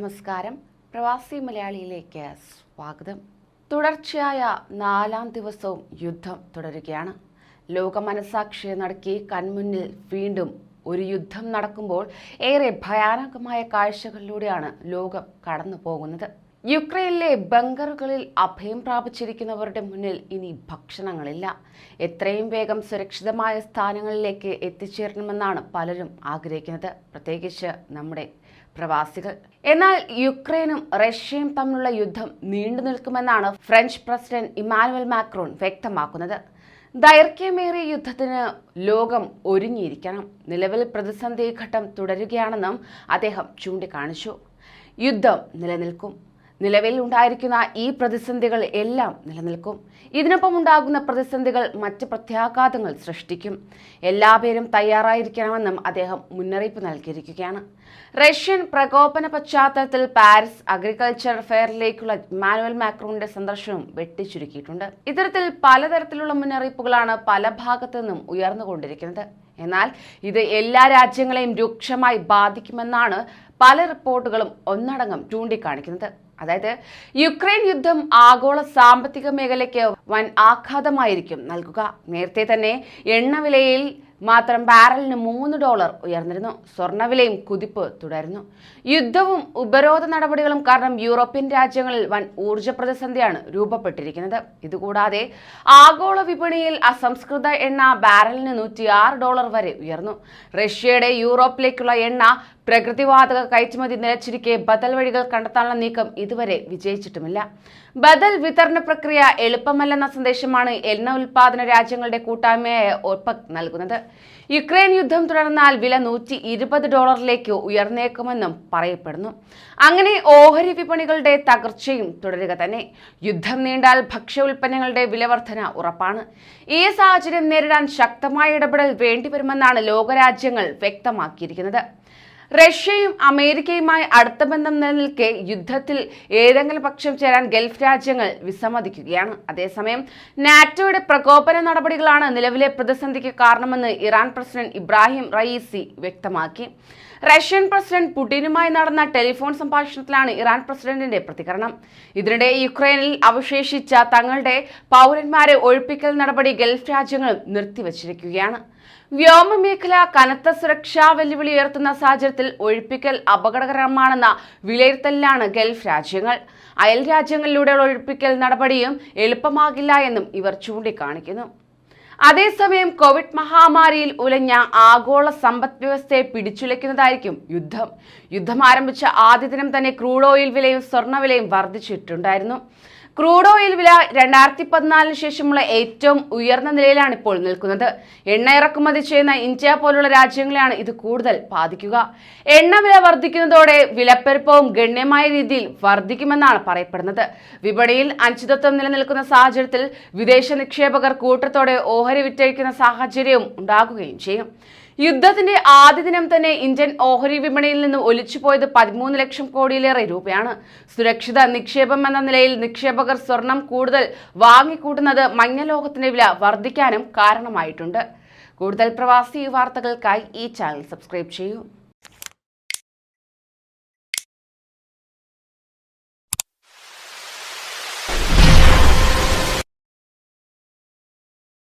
നമസ്കാരം. പ്രവാസി മലയാളിയിലേക്ക് സ്വാഗതം. തുടർച്ചയായ 4ാം ദിവസവും യുദ്ധം തുടരുകയാണ്. ലോക മനസാക്ഷിയെ നടക്കി കൺമുന്നിൽ വീണ്ടും ഒരു യുദ്ധം നടക്കുമ്പോൾ ഏറെ ഭയാനകമായ കാഴ്ചകളിലൂടെയാണ് ലോകം കടന്നു പോകുന്നത്. യുക്രൈനിലെ ബങ്കറുകളിൽ അഭയം പ്രാപിച്ചിരിക്കുന്നവരുടെ മുന്നിൽ ഇനി ഭക്ഷണങ്ങളില്ല. എത്രയും വേഗം സുരക്ഷിതമായ സ്ഥാനങ്ങളിലേക്ക് എത്തിച്ചേരണമെന്നാണ് പലരും ആഗ്രഹിക്കുന്നത്, പ്രത്യേകിച്ച് നമ്മുടെ പ്രവാസികൾ. എന്നാൽ യുക്രൈനും റഷ്യയും തമ്മിലുള്ള യുദ്ധം നീണ്ടു നിൽക്കുമെന്നാണ് ഫ്രഞ്ച് പ്രസിഡന്റ് ഇമ്മാനുവൽ മാക്രോൺ വ്യക്തമാക്കുന്നത്. ദൈർഘ്യമേറിയ യുദ്ധത്തിന് ലോകം ഒരുങ്ങിയിരിക്കണം. നിലവിൽ പ്രതിസന്ധി ഘട്ടം തുടരുകയാണെന്നും അദ്ദേഹം ചൂണ്ടിക്കാണിച്ചു. യുദ്ധം നിലനിൽക്കും. നിലവിൽ ഉണ്ടായിരിക്കുന്ന ഈ പ്രതിസന്ധികൾ എല്ലാം നിലനിൽക്കും. ഇതിനൊപ്പം ഉണ്ടാകുന്ന പ്രതിസന്ധികൾ മറ്റ് പ്രത്യാഘാതങ്ങൾ സൃഷ്ടിക്കും. എല്ലാവരും തയ്യാറായിരിക്കണമെന്നും അദ്ദേഹം മുന്നറിയിപ്പ് നൽകിയിരിക്കുകയാണ്. റഷ്യൻ പ്രകോപന പശ്ചാത്തലത്തിൽ പാരീസ് അഗ്രികൾച്ചർ ഫെയറിലേക്കുള്ള ഇമ്മാനുവൽ മാക്രോണിന്റെ സന്ദർശനവും വെട്ടിച്ചുരുക്കിയിട്ടുണ്ട്. ഇത്തരത്തിൽ പലതരത്തിലുള്ള മുന്നറിയിപ്പുകളാണ് പല ഭാഗത്തു നിന്നും ഉയർന്നുകൊണ്ടിരിക്കുന്നത്. എന്നാൽ ഇത് എല്ലാ രാജ്യങ്ങളെയും രൂക്ഷമായി ബാധിക്കുമെന്നാണ് പല റിപ്പോർട്ടുകളും ഒന്നടങ്കം ചൂണ്ടിക്കാണിക്കുന്നത്. അതായത് യുക്രൈൻ യുദ്ധം ആഗോള സാമ്പത്തിക മേഖലയ്ക്ക് വൻ ആഘാതമായിരിക്കും നൽകുക. നേരത്തെ തന്നെ എണ്ണവിലയിൽ മാത്രം ബാരലിന് $3 ഉയർന്നിരുന്നു. സ്വർണ്ണവിലയും കുതിപ്പ് തുടരുന്നു. യുദ്ധവും ഉപരോധ നടപടികളും കാരണം യൂറോപ്യൻ രാജ്യങ്ങളിൽ വൻ ഊർജ്ജ പ്രതിസന്ധിയാണ് രൂപപ്പെട്ടിരിക്കുന്നത്. ഇതുകൂടാതെ ആഗോള വിപണിയിൽ അസംസ്കൃത എണ്ണ ബാരലിന് $106 വരെ ഉയർന്നു. റഷ്യയുടെ യൂറോപ്പിലേക്കുള്ള എണ്ണ പ്രകൃതിവാതക കയറ്റുമതി നിലച്ചിരിക്കെ ബദൽ വഴികൾ കണ്ടെത്താനുള്ള നീക്കം ഇതുവരെ വിജയിച്ചിട്ടുമില്ല. ബദൽ വിതരണ പ്രക്രിയ എളുപ്പമല്ലെന്ന സന്ദേശമാണ് എണ്ണ ഉൽപാദന രാജ്യങ്ങളുടെ കൂട്ടായ്മയായ ഒപെക് നൽകുന്നത്. യുക്രൈൻ യുദ്ധം തുടർന്നാൽ വില $120 ഉയർന്നേക്കുമെന്നും പറയപ്പെടുന്നു. അങ്ങനെ ഓഹരി വിപണികളുടെ തകർച്ചയും തുടരുക തന്നെ. യുദ്ധം നീണ്ടാൽ ഭക്ഷ്യ ഉൽപ്പന്നങ്ങളുടെ വിലവർധന ഉറപ്പാണ്. ഈ സാഹചര്യം നേരിടാൻ ശക്തമായ ഇടപെടൽ വേണ്ടിവരുമെന്നാണ് ലോകരാജ്യങ്ങൾ വ്യക്തമാക്കിയിരിക്കുന്നത്. റഷ്യയും അമേരിക്കയുമായി അടുത്ത ബന്ധം നിലനിൽക്കെ യുദ്ധത്തിൽ ഏതെങ്കിലും പക്ഷം ചേരാൻ ഗൾഫ് രാജ്യങ്ങൾ വിസമ്മതിക്കുകയാണ്. അതേസമയം നാറ്റോയുടെ പ്രകോപന നടപടികളാണ് നിലവിലെ പ്രതിസന്ധിക്ക് കാരണമെന്ന് ഇറാൻ പ്രസിഡന്റ് ഇബ്രാഹിം റയീസി വ്യക്തമാക്കി. റഷ്യൻ പ്രസിഡന്റ് പുടിനുമായി നടന്ന ടെലിഫോൺ സംഭാഷണത്തിലാണ് ഇറാൻ പ്രസിഡന്റിന്റെ പ്രതികരണം. ഇതിനിടെ യുക്രൈനിൽ അവശേഷിച്ച തങ്ങളുടെ പൗരന്മാരെ ഒഴിപ്പിക്കൽ നടപടി ഗൾഫ് രാജ്യങ്ങളും നിർത്തിവച്ചിരിക്കുകയാണ്. വ്യോമമേഖല കനത്ത സുരക്ഷാ വെല്ലുവിളി ഉയർത്തുന്ന സാഹചര്യത്തിൽ ഒഴിപ്പിക്കൽ അപകടകരമാണെന്ന വിലയിരുത്തലിലാണ് ഗൾഫ് രാജ്യങ്ങൾ. അയൽ രാജ്യങ്ങളിലൂടെയുള്ള ഒഴിപ്പിക്കൽ നടപടിയും എളുപ്പമാകില്ല എന്നും ഇവർ ചൂണ്ടിക്കാണിക്കുന്നു. അതേസമയം കോവിഡ് മഹാമാരിയിൽ ഉലഞ്ഞ ആഗോള സമ്പദ് വ്യവസ്ഥയെ പിടിച്ചുലയ്ക്കുന്നതായിരിക്കും യുദ്ധം ആരംഭിച്ച ആദ്യ ദിനം തന്നെ ക്രൂഡ് ഓയിൽ വിലയും സ്വർണ്ണവിലയും വർദ്ധിച്ചിട്ടുണ്ടായിരുന്നു. ക്രൂഡ് ഓയിൽ വില 2014 ശേഷമുള്ള ഏറ്റവും ഉയർന്ന നിലയിലാണ് ഇപ്പോൾ നിൽക്കുന്നത്. എണ്ണ ഇറക്കുമതി ചെയ്യുന്ന ഇന്ത്യ പോലുള്ള രാജ്യങ്ങളെയാണ് ഇത് കൂടുതൽ ബാധിക്കുക. എണ്ണ വില വർദ്ധിക്കുന്നതോടെ വിലപ്പെരുപ്പവും ഗണ്യമായ രീതിയിൽ വർദ്ധിക്കുമെന്നാണ് പറയപ്പെടുന്നത്. വിപണിയിൽ അനിശ്ചിതത്വം നിലനിൽക്കുന്ന സാഹചര്യത്തിൽ വിദേശ നിക്ഷേപകർ കൂട്ടത്തോടെ ഓഹരി വിറ്റഴിക്കുന്ന സാഹചര്യവും ഉണ്ടാകുകയും ചെയ്യും. യുദ്ധത്തിന്റെ ആദ്യ ദിനം തന്നെ ഇന്ത്യൻ ഓഹരി വിപണിയിൽ നിന്ന് ഒലിച്ചുപോയത് 13 ലക്ഷം കോടിയിലേറെ രൂപയാണ്. സുരക്ഷിത നിക്ഷേപം എന്ന നിലയിൽ നിക്ഷേപകർ സ്വർണം കൂടുതൽ വാങ്ങിക്കൂട്ടുന്നത് മഞ്ഞലോഹത്തിന്റെ വില വർദ്ധിക്കാനും കാരണമായിട്ടുണ്ട്. കൂടുതൽ പ്രവാസി വാർത്തകൾക്കായി ഈ ചാനൽ സബ്സ്ക്രൈബ് ചെയ്യൂ.